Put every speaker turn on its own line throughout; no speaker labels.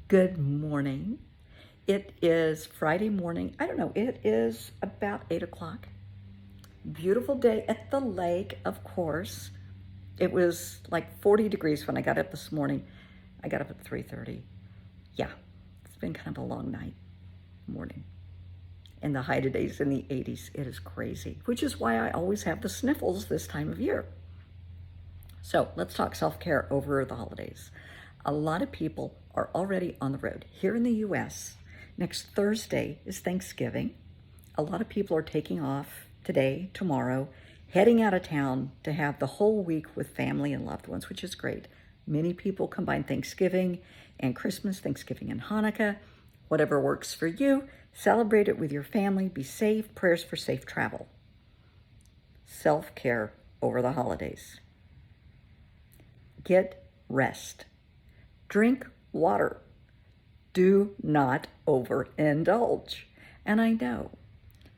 Good morning. It is Friday morning. I don't know, it is about 8 o'clock. Beautiful day at the lake, of course. It was like 40 degrees when I got up this morning. I got up at 3:30. Yeah, it's been kind of a long night, morning. And the high today's in the 80s. It is crazy, which is why I always have the sniffles this time of year. So let's talk self-care over the holidays. A lot of people are already on the road. Here in the US, next Thursday is Thanksgiving. A lot of people are taking off today, tomorrow, heading out of town to have the whole week with family and loved ones, which is great. Many people combine Thanksgiving and Christmas, Thanksgiving and Hanukkah. Whatever works for you, celebrate it with your family. Be safe. Prayers for safe travel. Self-care over the holidays. Get rest. Drink water. Do not overindulge. And I know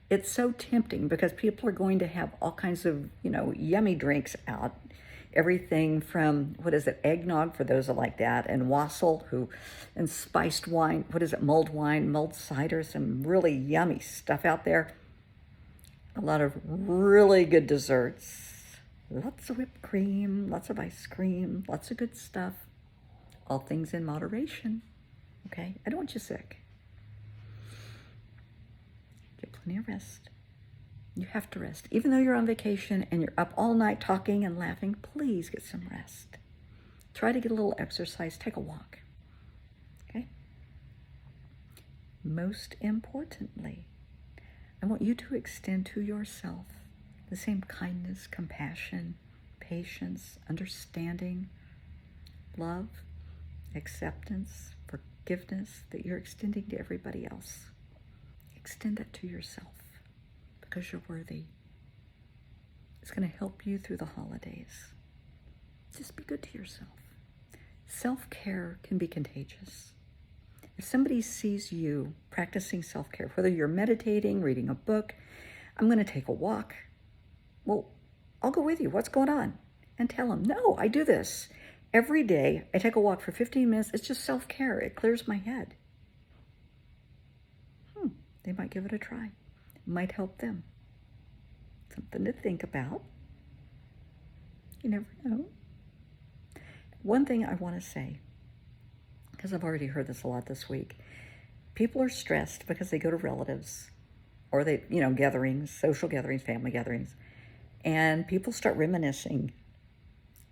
it's so tempting because people are going to have all kinds of, yummy drinks out. Everything from, eggnog for those that like that, and wassail, and spiced wine, mulled wine, mulled cider, some really yummy stuff out there. A lot of really good desserts, lots of whipped cream, lots of ice cream, lots of good stuff. All things in moderation, okay? I don't want you sick. Get plenty of rest. You have to rest. Even though you're on vacation and you're up all night talking and laughing, please get some rest. Try to get a little exercise. Take a walk, okay? Most importantly, I want you to extend to yourself the same kindness, compassion, patience, understanding, love, acceptance, forgiveness that you're extending to everybody else. Extend that to yourself because you're worthy. It's going to help you through the holidays. Just be good to yourself. Self-care can be contagious. If somebody sees you practicing self-care, whether you're meditating, reading a book, I'm going to take a walk. Well, I'll go with you. What's going on? And tell them, no, I do this. Every day, I take a walk for 15 minutes. It's just self-care. It clears my head. They might give it a try. It might help them. Something to think about. You never know. One thing I want to say, because I've already heard this a lot this week, people are stressed because they go to relatives or they, gatherings, social gatherings, family gatherings, and people start reminiscing.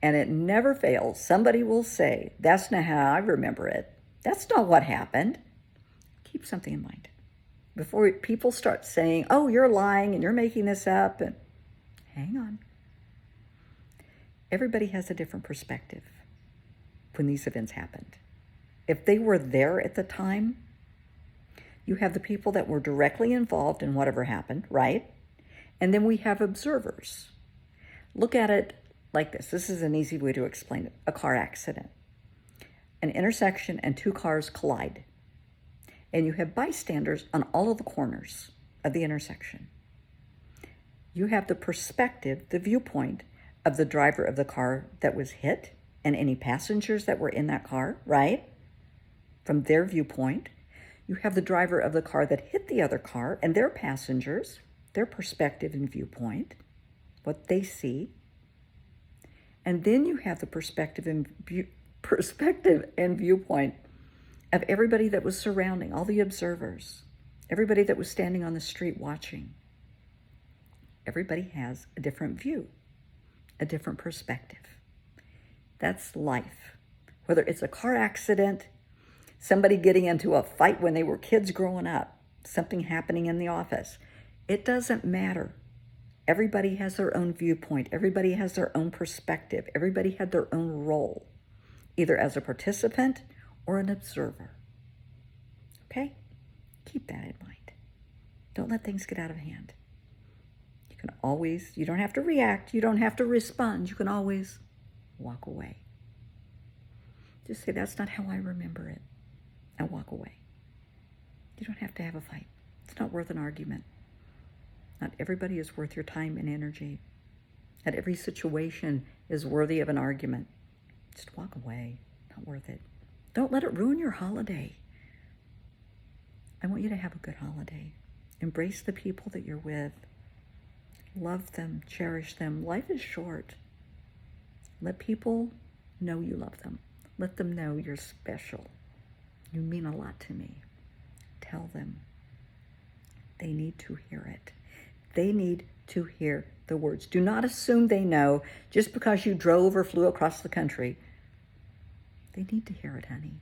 And it never fails. Somebody will say, that's not how I remember it. That's not what happened. Keep something in mind. Before people start saying, oh, you're lying and you're making this up, and hang on. Everybody has a different perspective when these events happened. If they were there at the time, you have the people that were directly involved in whatever happened, right? And then we have observers. Look at it like this. This is an easy way to explain it. A car accident. An intersection and two cars collide. And you have bystanders on all of the corners of the intersection. You have the perspective, the viewpoint of the driver of the car that was hit and any passengers that were in that car, right? From their viewpoint. You have the driver of the car that hit the other car and their passengers, their perspective and viewpoint, what they see. And then you have the perspective and viewpoint of everybody that was surrounding, all the observers, everybody that was standing on the street watching. Everybody has a different view, a different perspective. That's life. Whether it's a car accident, somebody getting into a fight when they were kids growing up, something happening in the office, it doesn't matter. Everybody has their own viewpoint. Everybody has their own perspective. Everybody had their own role, either as a participant or an observer. Okay? Keep that in mind. Don't let things get out of hand. You don't have to react. You don't have to respond. You can always walk away. Just say, that's not how I remember it, and walk away. You don't have to have a fight. It's not worth an argument. Not everybody is worth your time and energy. Not every situation is worthy of an argument. Just walk away. Not worth it. Don't let it ruin your holiday. I want you to have a good holiday. Embrace the people that you're with. Love them, cherish them. Life is short. Let people know you love them. Let them know you're special. You mean a lot to me. Tell them. They need to hear it. They need to hear the words. Do not assume they know just because you drove or flew across the country. They need to hear it, honey.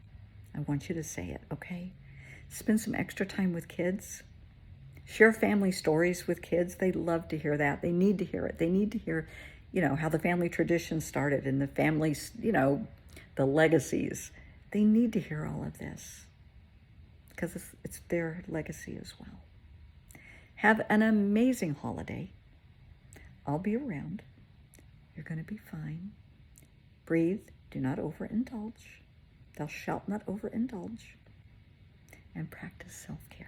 I want you to say it, okay? Spend some extra time with kids. Share family stories with kids. They love to hear that. They need to hear it. They need to hear, how the family tradition started and the family's, the legacies. They need to hear all of this because it's their legacy as well. Have an amazing holiday. I'll be around. You're going to be fine. Breathe. Do not overindulge. Thou shalt not overindulge. And practice self-care.